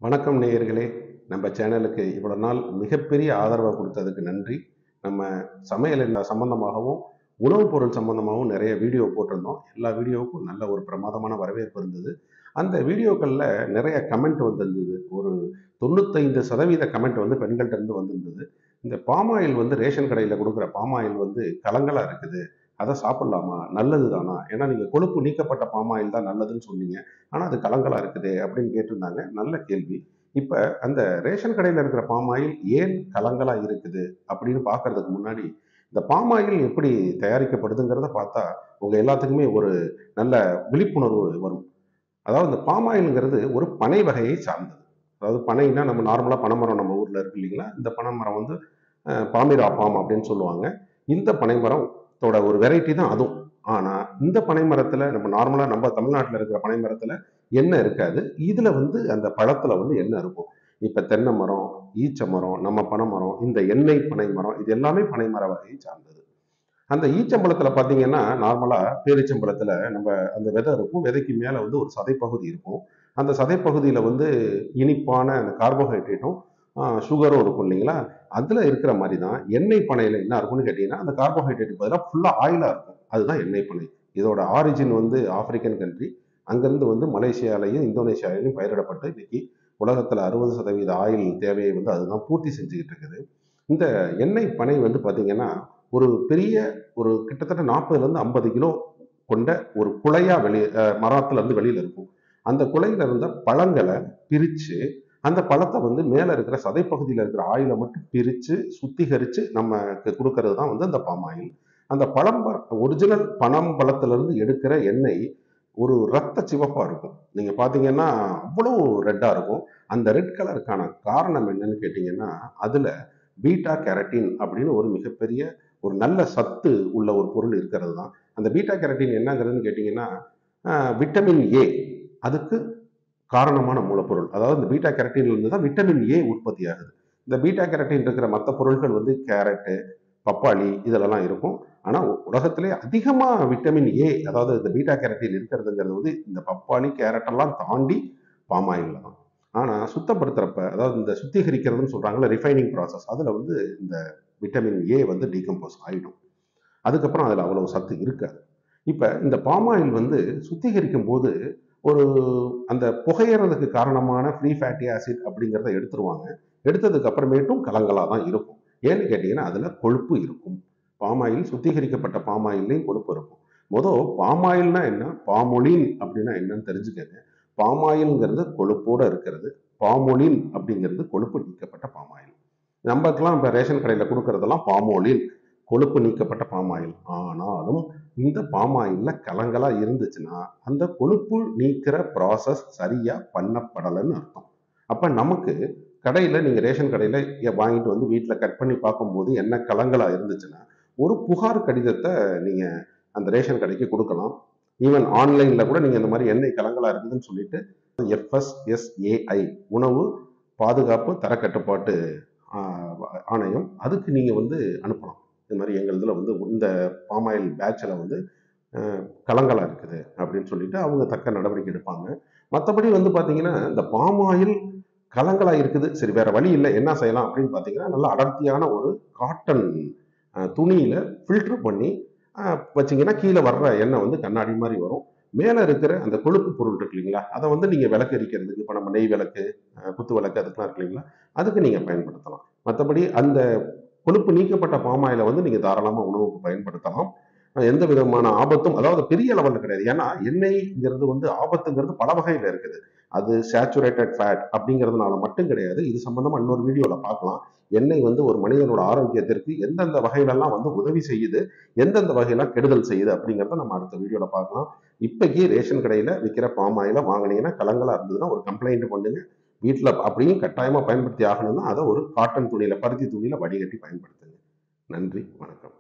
வணக்கம் நேயர்களே. நம்ம சேனலுக்கு இவ்வளோ நாள் மிகப்பெரிய ஆதரவை கொடுத்ததுக்கு நன்றி. நம்ம சமையல் சம்பந்தமாகவும் உணவுப் பொருள் சம்பந்தமாகவும் நிறைய வீடியோ போட்டிருந்தோம். எல்லா வீடியோவுக்கும் நல்ல ஒரு பிரமாதமான வரவேற்பு இருந்தது. அந்த வீடியோக்களில் நிறைய கமெண்ட் வந்திருந்தது. ஒரு 95% கமெண்ட் வந்து பெண்கள்கிட்ட இருந்து வந்திருந்தது. இந்த பாமாயில் வந்து ரேஷன் கடையில் கொடுக்குற பாமாயில் வந்து கலங்கலாக இருக்குது, அதை சாப்பிட்லாமா, நல்லது தானா? ஏன்னா நீங்கள் கொழுப்பு நீக்கப்பட்ட பாமாயில் தான் நல்லதுன்னு சொன்னீங்க, ஆனால் அது கலங்கலாக இருக்குது அப்படின்னு கேட்டிருந்தாங்க. நல்ல கேள்வி. இப்போ அந்த ரேஷன் கடையில் இருக்கிற பாமாயில் ஏன் கலங்கலாக இருக்குது அப்படின்னு பார்க்கறதுக்கு முன்னாடி இந்த பாமாயில் எப்படி தயாரிக்கப்படுதுங்கிறத பார்த்தா உங்கள் எல்லாத்துக்குமே ஒரு நல்ல விழிப்புணர்வு வரும். அதாவது இந்த பாமாயிலுங்கிறது ஒரு பனை வகையை சார்ந்தது. அதாவது பனைன்னா நம்ம நார்மலாக பனைமரம் நம்ம ஊரில் இருக்கு இல்லைங்களா, இந்த பனைமரம் வந்து பாமிரா பாம் அப்படின்னு சொல்லுவாங்க. இந்த பனைமரத்தோட ஒரு வெரைட்டி தான் அதுவும். ஆனால் இந்த பனைமரத்தில் நம்ம நார்மலாக நம்ம தமிழ்நாட்டில் இருக்கிற பனைமரத்தில் எண்ணெய் இருக்காது. இதில் வந்து அந்த பழத்தில் வந்து எண்ணெய் இருக்கும். இப்போ தென்னை மரம், ஈச்ச மரம், நம்ம பனைமரம், இந்த எண்ணெய் பனைமரம், இது எல்லாமே பனைமர வகையை சார்ந்தது. அந்த ஈச்சம்பழத்தில் பார்த்தீங்கன்னா நார்மலாக பேரிச்சம்பழத்தில் நம்ம அந்த விதை இருக்கும். விதைக்கு மேலே வந்து ஒரு சதைப்பகுதி இருக்கும். அந்த சதைப்பகுதியில் வந்து இனிப்பான அந்த கார்போஹைட்ரேட்டும் சுகரும் இருக்கும் இல்லைங்களா. அதில் இருக்கிற மாதிரி தான் எண்ணெய் பனையில் என்ன இருக்கும்னு கேட்டிங்கன்னா, அந்த கார்போஹைட்ரேட் பதிலாக ஃபுல்லாக ஆயிலாக இருக்கும். அதுதான் எண்ணெய் பனை. இதோட ஆரிஜின் வந்து ஆப்பிரிக்கன் கண்ட்ரி. அங்கேருந்து வந்து மலேசியாலையும் இந்தோனேஷியாலையும் பயிரிடப்பட்டு இன்னைக்கு உலகத்தில் 60% ஆயில் தேவையை வந்து அதுதான் பூர்த்தி செஞ்சுக்கிட்டு இருக்குது. இந்த எண்ணெய் பனை வந்து பார்த்தீங்கன்னா ஒரு பெரிய ஒரு கிட்டத்தட்ட 40லேருந்து 50 கிலோ கொண்ட ஒரு குலையா மரத்துல இருந்து வெளியில இருக்கும். அந்த குலையில இருந்த பழங்களை பிரித்து அந்த பழத்தை வந்து மேலே இருக்கிற சதைப்பகுதியில் இருக்கிற ஆயிலை மட்டும் பிரித்து சுத்திகரித்து நமக்கு கொடுக்கறது தான் வந்து அந்த பாமாயில். அந்த பழம் ஒரிஜினல் பனம் பழத்திலிருந்து எடுக்கிற எண்ணெய் ஒரு ரத்த சிவப்பா இருக்கும். நீங்க பாத்தீங்கன்னா அவ்வளோ ரெட்டா இருக்கும். அந்த ரெட் கலருக்கான காரணம் என்னன்னு கேட்டீங்கன்னா, அதுல பீட்டா கேரட்டின் அப்படின்னு ஒரு மிகப்பெரிய ஒரு நல்ல சத்து உள்ள ஒரு பொருள் இருக்கிறது தான். அந்த பீட்டா கேரட்டின் என்னங்கிறதுன்னு கேட்டீங்கன்னா, விட்டமின் ஏ அதுக்கு காரணமான மூலப்பொருள். அதாவது இந்த பீட்டா கேரட்டின்ல இருந்து தான் விட்டமின் ஏ உற்பத்தி ஆகுது. இந்த பீட்டா கேரட்டின் இருக்கிற மற்ற பொருட்கள் வந்து கேரட்டு, பப்பாளி இதெல்லாம் இருக்கும். ஆனால் உலகத்திலே அதிகமாக விட்டமின் ஏ, அதாவது இந்த பீட்டா கேரட்டின் இருக்கிறதுங்கிறது வந்து இந்த பப்பாளி கேரட்டெல்லாம் தாண்டி பாமாயில் தான். ஆனால் சுத்தப்படுத்துறப்ப, அதாவது இந்த சுத்திகரிக்கிறதுன்னு சொல்றாங்கல்ல, ரிஃபைனிங் ப்ராசஸ், அதில் வந்து இந்த விட்டமின் ஏ வந்து டீகம்போஸ் ஆகிடும். அதுக்கப்புறம் அதில் அவ்வளவு சத்து இருக்காது. இப்போ இந்த பாமாயில் வந்து சுத்திகரிக்கும் போது ஒரு அந்த புகையறதுக்கு காரணமான ஃப்ரீ ஃபேட்டி ஆசிட் அப்படிங்கிறத எடுத்துருவாங்க. எடுத்ததுக்கு அப்புறமேட்டும் கலங்களாக தான் இருக்கும். ஏன்னு கேட்டிங்கன்னா அதில் கொழுப்பு இருக்கும். பாமாயில் சுத்திகரிக்கப்பட்ட பாமாயிலையும் கொழுப்பு இருக்கும். பாமாயில்னா என்ன, பாமொலின் அப்படின்னா என்னன்னு தெரிஞ்சுக்கங்க. பாமாயில்ங்கிறது கொழுப்போட இருக்கிறது, பாமொலின் அப்படிங்கிறது கொழுப்பு நீக்கப்பட்ட பாமாயில். நம்மளுக்கெல்லாம் இப்போ ரேஷன் கடையில் கொடுக்கறதெல்லாம் பாமோலின், கொழுப்பு நீக்கப்பட்ட பாமாயில். ஆனாலும் இந்த பாமாயில்ல கலங்களா இருந்துச்சுன்னா அந்த கொழுப்பு நீக்கிற ப்ராசஸ் சரியா பண்ணப்படலைன்னு அர்த்தம். அப்ப நமக்கு கடையில, நீங்க ரேஷன் கடையில வாங்கிட்டு வந்து வீட்டில் கட் பண்ணி பார்க்கும்போது என்ன கலங்களா இருந்துச்சுன்னா ஒரு புகார் கடிதத்தை நீங்க அந்த ரேஷன் கடைக்கு கொடுக்கலாம். ஈவன் ஆன்லைன்ல கூட நீங்க இந்த மாதிரி எண்ணெய் கலங்களா இருக்குதுன்னு சொல்லிட்டு FSSAI உணவு பாதுகாப்பு தரக்கட்டுப்பாட்டு ஆணையம், அதுக்கு நீங்க வந்து அனுப்பலாம். இந்த மாதிரி எங்கள் இதில் வந்து இந்த பாமாயில் பேட்சில் வந்து கலங்களா இருக்குது அப்படின்னு சொல்லிட்டு அவங்க தக்க நடவடிக்கை எடுப்பாங்க. மற்றபடி வந்து பார்த்தீங்கன்னா இந்த பாமாயில் கலங்களா இருக்குது, சரி வேற வழி இல்லை, என்ன செய்யலாம் அப்படின்னு பார்த்தீங்கன்னா, நல்ல அடர்த்தியான ஒரு காட்டன் துணியில ஃபில்டர் பண்ணி வச்சிங்கன்னா கீழே வர்ற எண்ணெய் வந்து கண்ணாடி மாதிரி வரும். மேலே இருக்கிற அந்த கொழுப்பு பொருள் இருக்கு இல்லைங்களா, அதை வந்து நீங்கள் விளக்கு எரிக்கிறதுக்கு, இப்போ நம்ம நெய் விளக்கு, குத்து விளக்கு அதுக்கெல்லாம் இருக்கு இல்லைங்களா, அதுக்கு நீங்கள் பயன்படுத்தலாம். மற்றபடி அந்த கொழுப்பு நீக்கப்பட்ட பாமாயில வந்து நீங்கள் தாராளமாக உணவுக்கு பயன்படுத்தலாம். எந்த விதமான ஆபத்தும், அதாவது பெரிய லெவலில் கிடையாது. ஏன்னா எண்ணெய்ங்கிறது வந்து ஆபத்துங்கிறது பல வகையில் இருக்குது. அது சேச்சுரேட்டட் ஃபேட் அப்படிங்கிறதுனால மட்டும் கிடையாது. இது சம்பந்தமா இன்னொரு வீடியோவில் பார்க்கலாம். எண்ணெய் வந்து ஒரு மனிதனோட ஆரோக்கியத்திற்கு எந்தெந்த வகையிலெல்லாம் வந்து உதவி செய்யுது, எந்தெந்த வகையெல்லாம் கெடுதல் செய்யுது அப்படிங்கிறத நம்ம அடுத்த வீடியோவில் பார்க்கலாம். இப்போக்கி ரேஷன் கடையில் விற்கிற பாமாயில வாங்கினீங்கன்னா கலங்களாக இருந்ததுன்னா ஒரு கம்ப்ளைண்ட் பண்ணுங்க. வீட்டில் அப்படியும் கட்டாயமாக பயன்படுத்தி ஆகணும்னா அதை ஒரு காட்டன் துணியில், பருத்தி துணியில் வடிகட்டி பயன்படுத்துங்க. நன்றி, வணக்கம்.